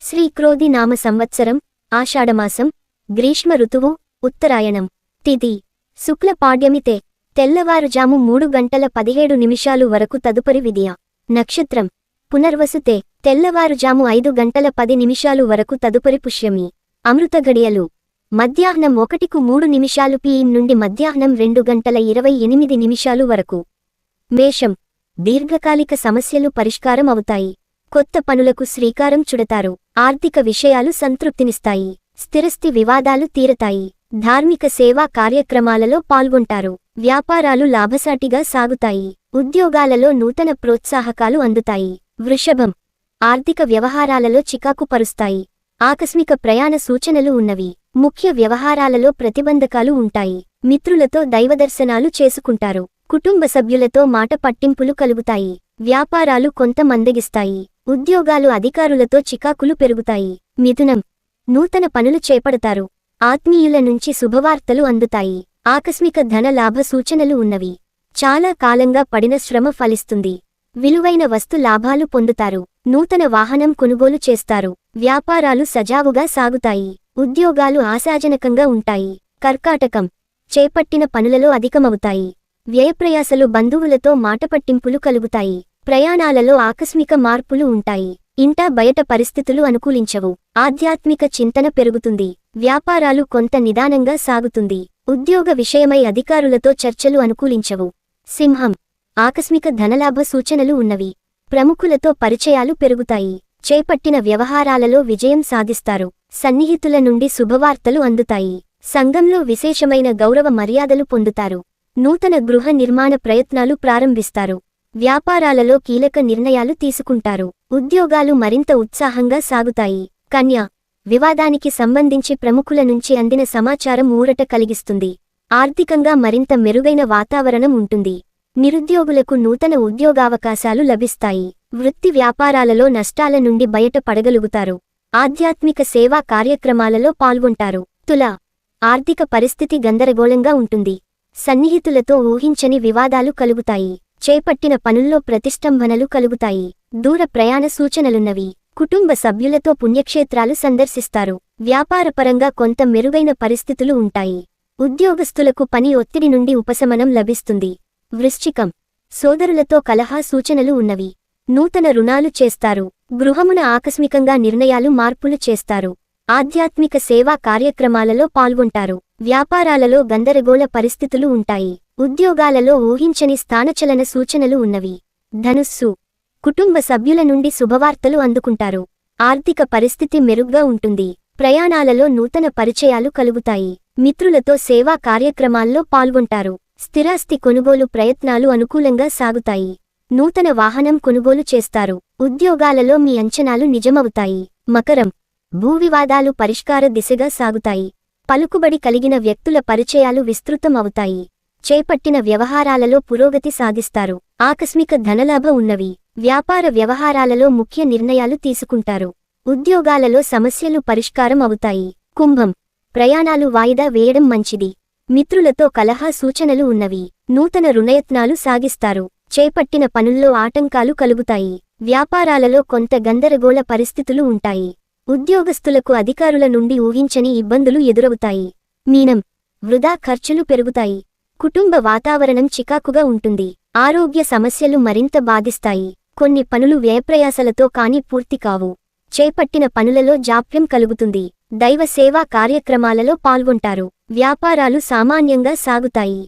శ్రీక్రోధి నామ సంవత్సరం ఆషాఢమాసం గ్రీష్మ ఋతువు ఉత్తరాయణం తిథి శుక్ల పాడ్యమితే తెల్లవారుజాము 3:17 వరకు తదుపరి విదియ నక్షత్రం పునర్వసుతే తెల్లవారుజాము 5:10 వరకు తదుపరి పుష్యమి అమృత గడియలు మధ్యాహ్నం 1:03 PM నుండి మధ్యాహ్నం 2:28 వరకు మేషం దీర్ఘకాలిక సమస్యలు పరిష్కారం అవుతాయి. కొత్త పనులకు శ్రీకారం చుడతారు. ఆర్థిక విషయాలు సంతృప్తినిస్తాయి. స్థిరస్థి వివాదాలు తీరతాయి. ధార్మిక సేవా కార్యక్రమాలలో పాల్గొంటారు. వ్యాపారాలు లాభసాటిగా సాగుతాయి. ఉద్యోగాలలో నూతన ప్రోత్సాహకాలు అందుతాయి. వృషభం ఆర్థిక వ్యవహారాలలో చికాకు పరుస్తాయి. ఆకస్మిక ప్రయాణ సూచనలు ఉన్నవి. ముఖ్య వ్యవహారాలలో ప్రతిబంధకాలు ఉంటాయి. మిత్రులతో దైవదర్శనాలు చేసుకుంటారు. కుటుంబ సభ్యులతో మాట పట్టింపులు కలుగుతాయి. వ్యాపారాలు కొంత మందగిస్తాయి. ఉద్యోగాలు అధికారులతో చికాకులు పెరుగుతాయి. మిథునం నూతన పనులు చేపడతారు. ఆత్మీయుల నుంచి శుభవార్తలు అందుతాయి. ఆకస్మిక ధన లాభ సూచనలు ఉన్నవి. చాలా కాలంగా పడిన శ్రమ ఫలిస్తుంది. విలువైన వస్తు లాభాలు పొందుతారు. నూతన వాహనం కొనుగోలు చేస్తారు. వ్యాపారాలు సజావుగా సాగుతాయి. ఉద్యోగాలు ఆశాజనకంగా ఉంటాయి. కర్కాటకం చేపట్టిన పనులలో అధికమవుతాయి. వ్యయప్రయాసలు బంధువులతో మాటపట్టింపులు కలుగుతాయి. ప్రయాణాలలో ఆకస్మిక మార్పులు ఉంటాయి. ఇంటా బయట పరిస్థితులు అనుకూలించవు. ఆధ్యాత్మిక చింతన పెరుగుతుంది. వ్యాపారాలు కొంత నిదానంగా సాగుతుంది. ఉద్యోగ విషయమై అధికారులతో చర్చలు అనుకూలించవు. సింహం ఆకస్మిక ధనలాభ సూచనలు ఉన్నవి. ప్రముఖులతో పరిచయాలు పెరుగుతాయి. చేపట్టిన వ్యవహారాలలో విజయం సాధిస్తారు. సన్నిహితుల నుండి శుభవార్తలు అందుతాయి. సంఘంలో విశేషమైన గౌరవ మర్యాదలు పొందుతారు. నూతన గృహ నిర్మాణ ప్రయత్నాలు ప్రారంభిస్తారు. వ్యాపారాలలో కీలక నిర్ణయాలు తీసుకుంటారు. ఉద్యోగాలు మరింత ఉత్సాహంగా సాగుతాయి. కన్య వివాదానికి సంబంధించి ప్రముఖుల నుంచి అందిన సమాచారం ఊరట కలిగిస్తుంది. ఆర్థికంగా మరింత మెరుగైన వాతావరణం ఉంటుంది. నిరుద్యోగులకు నూతన ఉద్యోగావకాశాలు లభిస్తాయి. వృత్తి వ్యాపారాలలో నష్టాల నుండి బయట పడగలుగుతారు. ఆధ్యాత్మిక సేవా కార్యక్రమాలలో పాల్గొంటారు. తుల ఆర్థిక పరిస్థితి గందరగోళంగా ఉంటుంది. సన్నిహితులతో ఊహించని వివాదాలు కలుగుతాయి. చేపట్టిన పనుల్లో ప్రతిష్టంభనలు కలుగుతాయి. దూర ప్రయాణ సూచనలున్నవి. కుటుంబ సభ్యులతో పుణ్యక్షేత్రాలు సందర్శిస్తారు. వ్యాపారపరంగా కొంత మెరుగైన పరిస్థితులు ఉంటాయి. ఉద్యోగస్తులకు పని ఒత్తిడి నుండి ఉపశమనం లభిస్తుంది. వృశ్చికం సోదరులతో కలహా సూచనలు ఉన్నవి. నూతన రుణాలు చేస్తారు. గృహమున ఆకస్మికంగా నిర్ణయాలు మార్పులు చేస్తారు. ఆధ్యాత్మిక సేవా కార్యక్రమాలలో పాల్గొంటారు. వ్యాపారాలలో గందరగోళ పరిస్థితులు ఉంటాయి. ఉద్యోగాలలో ఊహించని స్థానచలన సూచనలు ఉన్నవి. ధనుస్సు కుటుంబ సభ్యుల నుండి శుభవార్తలు అందుకుంటారు. ఆర్థిక పరిస్థితి మెరుగ్గా ఉంటుంది. ప్రయాణాలలో నూతన పరిచయాలు కలుగుతాయి. మిత్రులతో సేవా కార్యక్రమాల్లో పాల్గొంటారు. స్థిరాస్తి కొనుగోలు ప్రయత్నాలు అనుకూలంగా సాగుతాయి. నూతన వాహనం కొనుగోలు చేస్తారు. ఉద్యోగాలలో మీ అంచనాలు నిజమవుతాయి. మకరం భూవివాదాలు పరిష్కార దిశగా సాగుతాయి. పలుకుబడి కలిగిన వ్యక్తుల పరిచయాలు విస్తృతం అవుతాయి. చేపట్టిన వ్యవహారాలలో పురోగతి సాధిస్తారు. ఆకస్మిక ధనలాభ ఉన్నవి. వ్యాపార వ్యవహారాలలో ముఖ్య నిర్ణయాలు తీసుకుంటారు. ఉద్యోగాలలో సమస్యలు పరిష్కారం అవుతాయి. కుంభం ప్రయాణాలు వాయిదా వేయడం మంచిది. మిత్రులతో కలహా సూచనలు ఉన్నవి. నూతన రుణయత్నాలు సాగిస్తారు. చేపట్టిన పనుల్లో ఆటంకాలు కలుగుతాయి. వ్యాపారాలలో కొంత గందరగోళ పరిస్థితులు ఉంటాయి. ఉద్యోగస్తులకు అధికారుల నుండి ఊహించని ఇబ్బందులు ఎదురవుతాయి. మీనం వృధా ఖర్చులు పెరుగుతాయి. కుటుంబ వాతావరణం చికాకుగా ఉంటుంది. ఆరోగ్య సమస్యలు మరింత బాధిస్తాయి. కొన్ని పనులు వ్యయప్రయాసలతో కాని పూర్తి కావు. చేపట్టిన పనులలో జాప్యం కలుగుతుంది. దైవ సేవా కార్యక్రమాలలో పాల్గొంటారు. వ్యాపారాలు సామాన్యంగా సాగుతాయి.